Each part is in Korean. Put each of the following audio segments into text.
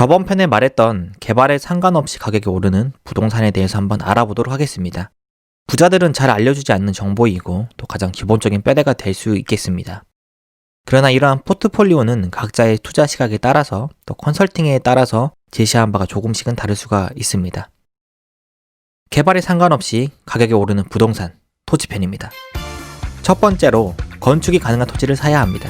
저번 편에 말했던 개발에 상관없이 가격이 오르는 부동산에 대해서 한번 알아보도록 하겠습니다. 부자들은 잘 알려주지 않는 정보이고 또 가장 기본적인 뼈대가 될 수 있겠습니다. 그러나 이러한 포트폴리오는 각자의 투자 시각에 따라서 또 컨설팅에 따라서 제시한 바가 조금씩은 다를 수가 있습니다. 개발에 상관없이 가격이 오르는 부동산, 토지편입니다. 첫 번째로 건축이 가능한 토지를 사야 합니다.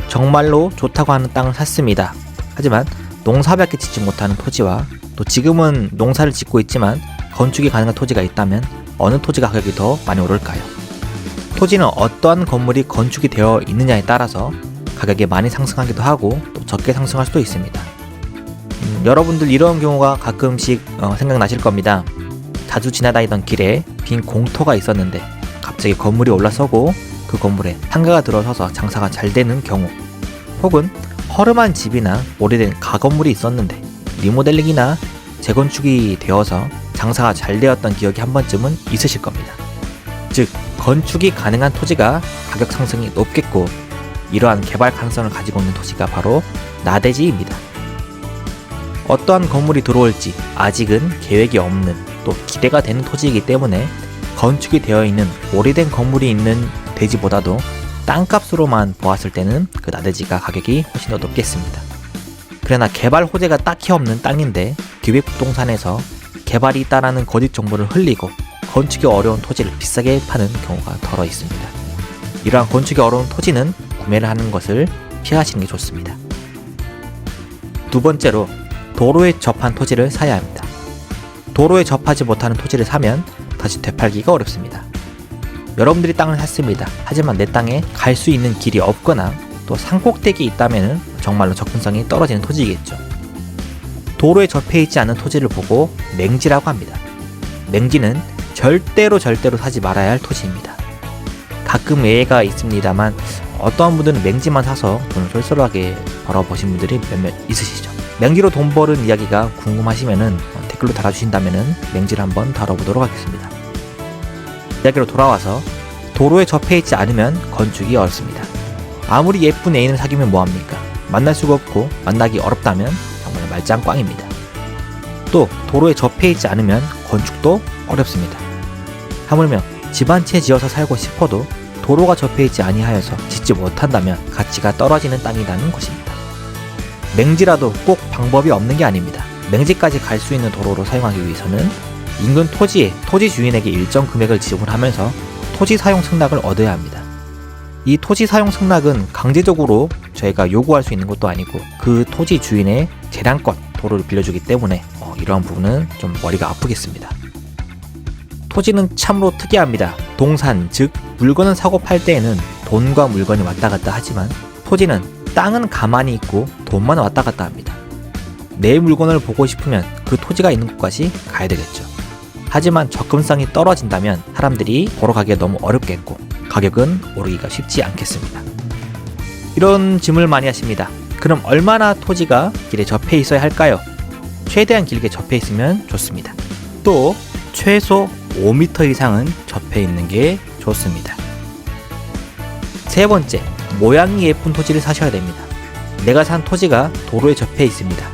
정말로 좋다고 하는 땅을 샀습니다. 하지만 농사밖에 짓지 못하는 토지와 또 지금은 농사를 짓고 있지만 건축이 가능한 토지가 있다면 어느 토지가 가격이 더 많이 오를까요? 토지는 어떠한 건물이 건축이 되어 있느냐에 따라서 가격이 많이 상승하기도 하고 또 적게 상승할 수도 있습니다. 여러분들 이런 경우가 가끔씩 생각나실 겁니다. 자주 지나다니던 길에 빈 공터가 있었는데 갑자기 건물이 올라서고 그 건물에 상가가 들어서서 장사가 잘 되는 경우, 혹은 허름한 집이나 오래된 가건물이 있었는데 리모델링이나 재건축이 되어서 장사가 잘 되었던 기억이 한 번쯤은 있으실 겁니다. 즉, 건축이 가능한 토지가 가격 상승이 높겠고 이러한 개발 가능성을 가지고 있는 토지가 바로 나대지입니다. 어떠한 건물이 들어올지 아직은 계획이 없는 또 기대가 되는 토지이기 때문에 건축이 되어 있는 오래된 건물이 있는 대지보다도 땅값으로만 보았을 때는 그 나대지가 가격이 훨씬 더 높겠습니다. 그러나 개발 호재가 딱히 없는 땅인데 기획부동산에서 개발이 있다라는 거짓 정보를 흘리고 건축이 어려운 토지를 비싸게 파는 경우가 덜어 있습니다. 이러한 건축이 어려운 토지는 구매를 하는 것을 피하시는 게 좋습니다. 두 번째로 도로에 접한 토지를 사야 합니다. 도로에 접하지 못하는 토지를 사면 다시 되팔기가 어렵습니다. 여러분들이 땅을 샀습니다. 하지만 내 땅에 갈 수 있는 길이 없거나 또 산꼭대기에 있다면 정말로 접근성이 떨어지는 토지이겠죠. 도로에 접해 있지 않은 토지를 보고 맹지라고 합니다. 맹지는 절대로 사지 말아야 할 토지입니다. 가끔 예외가 있습니다만 어떠한 분들은 맹지만 사서 돈을 쏠쏠하게 벌어보신 분들이 몇몇 있으시죠. 맹지로 돈 버는 이야기가 궁금하시면은 댓글로 달아주신다면은 맹지를 한번 다뤄보도록 하겠습니다. 이야기로 돌아와서 도로에 접해 있지 않으면 건축이 어렵습니다. 아무리 예쁜 애인을 사귀면 뭐합니까? 만날 수가 없고 만나기 어렵다면 정말 말짱꽝입니다. 또 도로에 접해 있지 않으면 건축도 어렵습니다. 하물며 집 한 채 지어서 살고 싶어도 도로가 접해 있지 아니하여서 짓지 못한다면 가치가 떨어지는 땅이라는 것입니다. 맹지라도 꼭 방법이 없는 게 아닙니다. 맹지까지 갈 수 있는 도로로 사용하기 위해서는 인근 토지에 토지 주인에게 일정 금액을 지불하면서 토지 사용 승낙을 얻어야 합니다. 이 토지 사용 승낙은 강제적으로 저희가 요구할 수 있는 것도 아니고 그 토지 주인의 재량권 도로를 빌려주기 때문에 이러한 부분은 좀 머리가 아프겠습니다. 토지는 참으로 특이합니다. 동산, 즉 물건을 사고 팔 때에는 돈과 물건이 왔다 갔다 하지만 토지는 땅은 가만히 있고 돈만 왔다 갔다 합니다. 내 물건을 보고 싶으면 그 토지가 있는 곳까지 가야 되겠죠. 하지만 접근성이 떨어진다면 사람들이 보러 가기가 너무 어렵겠고 가격은 오르기가 쉽지 않겠습니다. 이런 질문을 많이 하십니다. 그럼 얼마나 토지가 길에 접해 있어야 할까요? 최대한 길게 접해 있으면 좋습니다. 또 최소 5m 이상은 접해 있는 게 좋습니다. 세 번째, 모양이 예쁜 토지를 사셔야 됩니다. 내가 산 토지가 도로에 접해 있습니다.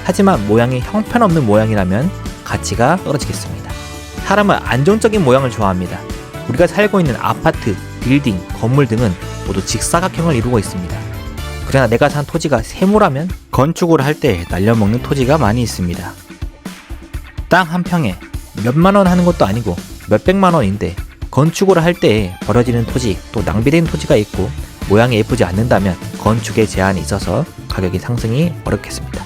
하지만 모양이 형편없는 모양이라면 가치가 떨어지겠습니다. 사람은 안정적인 모양을 좋아합니다. 우리가 살고 있는 아파트, 빌딩, 건물 등은 모두 직사각형을 이루고 있습니다. 그러나 내가 산 토지가 세모라면 건축을 할 때 날려먹는 토지가 많이 있습니다. 땅 한 평에 몇만원 하는 것도 아니고 몇백만원인데 건축을 할 때 버려지는 토지 또 낭비된 토지가 있고 모양이 예쁘지 않는다면 건축에 제한이 있어서 가격이 상승이 어렵겠습니다.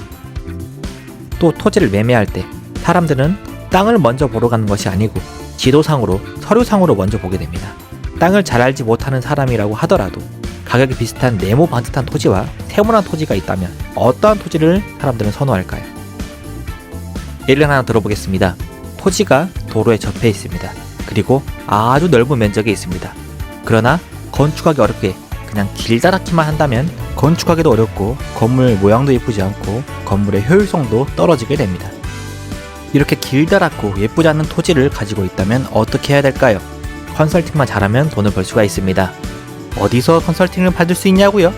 또 토지를 매매할 때 사람들은 땅을 먼저 보러 가는 것이 아니고 지도상으로 서류상으로 먼저 보게 됩니다. 땅을 잘 알지 못하는 사람이라고 하더라도 가격이 비슷한 네모 반듯한 토지와 세모난 토지가 있다면 어떠한 토지를 사람들은 선호할까요? 예를 하나 들어보겠습니다. 토지가 도로에 접해 있습니다. 그리고 아주 넓은 면적에 있습니다. 그러나 건축하기 어렵게 그냥 길다랗기만 한다면 건축하기도 어렵고 건물 모양도 예쁘지 않고 건물의 효율성도 떨어지게 됩니다. 이렇게 길다랗고 예쁘지 않은 토지를 가지고 있다면 어떻게 해야 될까요? 컨설팅만 잘하면 돈을 벌 수가 있습니다. 어디서 컨설팅을 받을 수 있냐고요?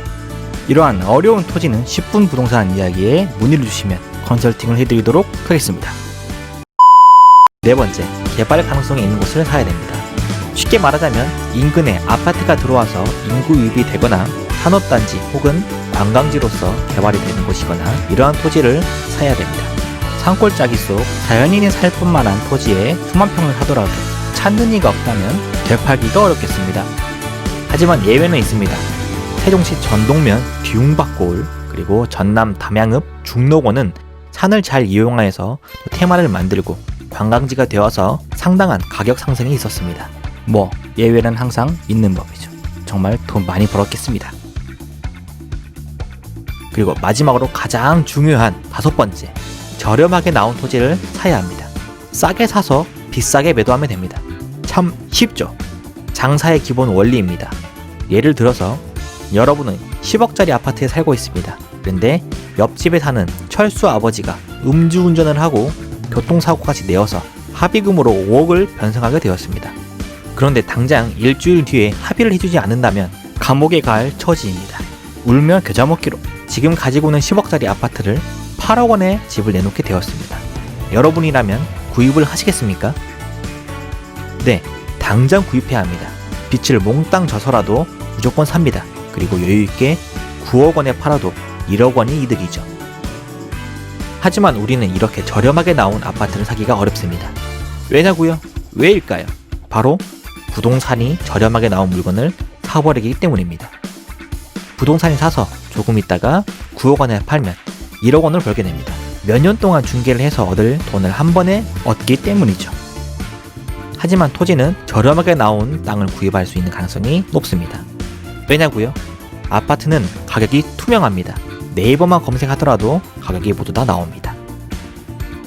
이러한 어려운 토지는 10분 부동산 이야기에 문의를 주시면 컨설팅을 해드리도록 하겠습니다. 네 번째, 개발 가능성이 있는 곳을 사야 됩니다. 쉽게 말하자면 인근에 아파트가 들어와서 인구 유입이 되거나 산업단지 혹은 관광지로서 개발이 되는 곳이거나 이러한 토지를 사야 됩니다. 산골짜기 속 자연인이 살 뿐만한 토지에 수만 평을 하더라도 찾는 이가 없다면 되팔기가 어렵겠습니다. 하지만 예외는 있습니다. 세종시 전동면 비웅박골 그리고 전남 담양읍 중록원은 산을 잘 이용하여서 테마를 만들고 관광지가 되어서 상당한 가격 상승이 있었습니다. 예외는 항상 있는 법이죠. 정말 돈 많이 벌었겠습니다. 그리고 마지막으로 가장 중요한 다섯 번째, 저렴하게 나온 토지를 사야 합니다. 싸게 사서 비싸게 매도하면 됩니다. 참 쉽죠? 장사의 기본 원리입니다. 예를 들어서 여러분은 10억짜리 아파트에 살고 있습니다. 그런데 옆집에 사는 철수 아버지가 음주운전을 하고 교통사고까지 내어서 합의금으로 5억을 변상하게 되었습니다. 그런데 당장 일주일 뒤에 합의를 해주지 않는다면 감옥에 갈 처지입니다. 울며 겨자 먹기로 지금 가지고 있는 10억짜리 아파트를 8억 원에 집을 내놓게 되었습니다. 여러분이라면 구입을 하시겠습니까? 네, 당장 구입해야 합니다. 빚을 몽땅 져서라도 무조건 삽니다. 그리고 여유있게 9억 원에 팔아도 1억 원이 이득이죠. 하지만 우리는 이렇게 저렴하게 나온 아파트를 사기가 어렵습니다. 왜냐고요? 왜일까요? 바로 부동산이 저렴하게 나온 물건을 사버리기 때문입니다. 부동산이 사서 조금 있다가 9억 원에 팔면 1억 원을 벌게 됩니다. 몇 년 동안 중개를 해서 얻을 돈을 한 번에 얻기 때문이죠. 하지만 토지는 저렴하게 나온 땅을 구입할 수 있는 가능성이 높습니다. 왜냐고요? 아파트는 가격이 투명합니다. 네이버만 검색하더라도 가격이 모두 다 나옵니다.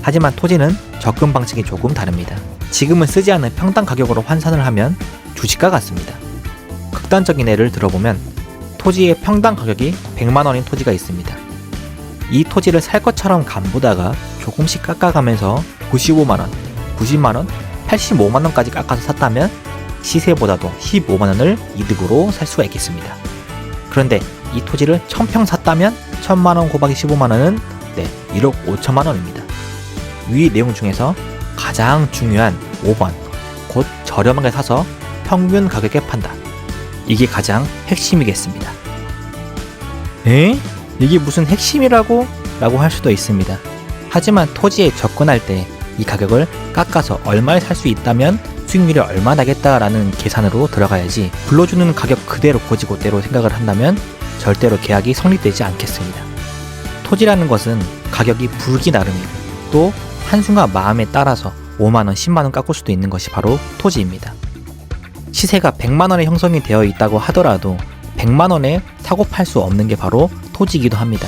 하지만 토지는 접근 방식이 조금 다릅니다. 지금은 쓰지 않는 평당 가격으로 환산을 하면 주식과 같습니다. 극단적인 예를 들어보면 토지의 평당 가격이 100만원인 토지가 있습니다. 이 토지를 살 것처럼 간보다가 조금씩 깎아가면서 95만원, 90만원, 85만원까지 깎아서 샀다면 시세보다도 15만원을 이득으로 살 수가 있겠습니다. 그런데 이 토지를 1000평 샀다면 1000만원 곱하기 15만원은 1억 5천만원입니다. 위 내용 중에서 가장 중요한 5번, 곧 저렴하게 사서 평균 가격에 판다. 이게 가장 핵심이겠습니다. 이게 무슨 핵심이라고? 라고 할 수도 있습니다. 하지만 토지에 접근할 때 이 가격을 깎아서 얼마에 살 수 있다면 수익률이 얼마 나겠다라는 계산으로 들어가야지 불러주는 가격 그대로 고지고대로 생각을 한다면 절대로 계약이 성립되지 않겠습니다. 토지라는 것은 가격이 불기 나름이고 또 한순간 마음에 따라서 5만원, 10만원 깎을 수도 있는 것이 바로 토지입니다. 시세가 100만원에 형성이 되어 있다고 하더라도 100만원에 사고 팔 수 없는 게 바로 토지이기도 합니다.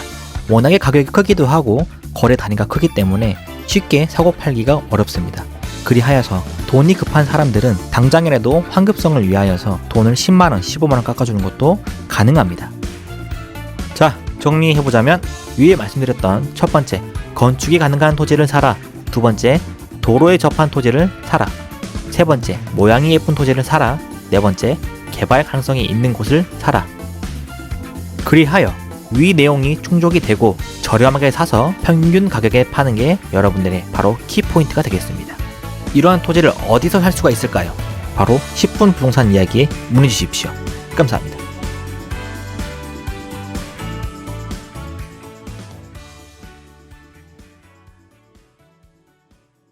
워낙에 가격이 크기도 하고 거래 단위가 크기 때문에 쉽게 사고 팔기가 어렵습니다. 그리하여서 돈이 급한 사람들은 당장이라도 환급성을 위하여서 돈을 10만원, 15만원 깎아주는 것도 가능합니다. 자, 정리해보자면 위에 말씀드렸던 첫 번째, 건축이 가능한 토지를 사라. 두 번째, 도로에 접한 토지를 사라. 세 번째, 모양이 예쁜 토지를 사라. 네 번째, 개발 가능성이 있는 곳을 사라. 그리하여 위 내용이 충족이 되고 저렴하게 사서 평균 가격에 파는 게 여러분들의 바로 키포인트가 되겠습니다. 이러한 토지를 어디서 살 수가 있을까요? 바로 10분 부동산 이야기에 문의 주십시오. 감사합니다.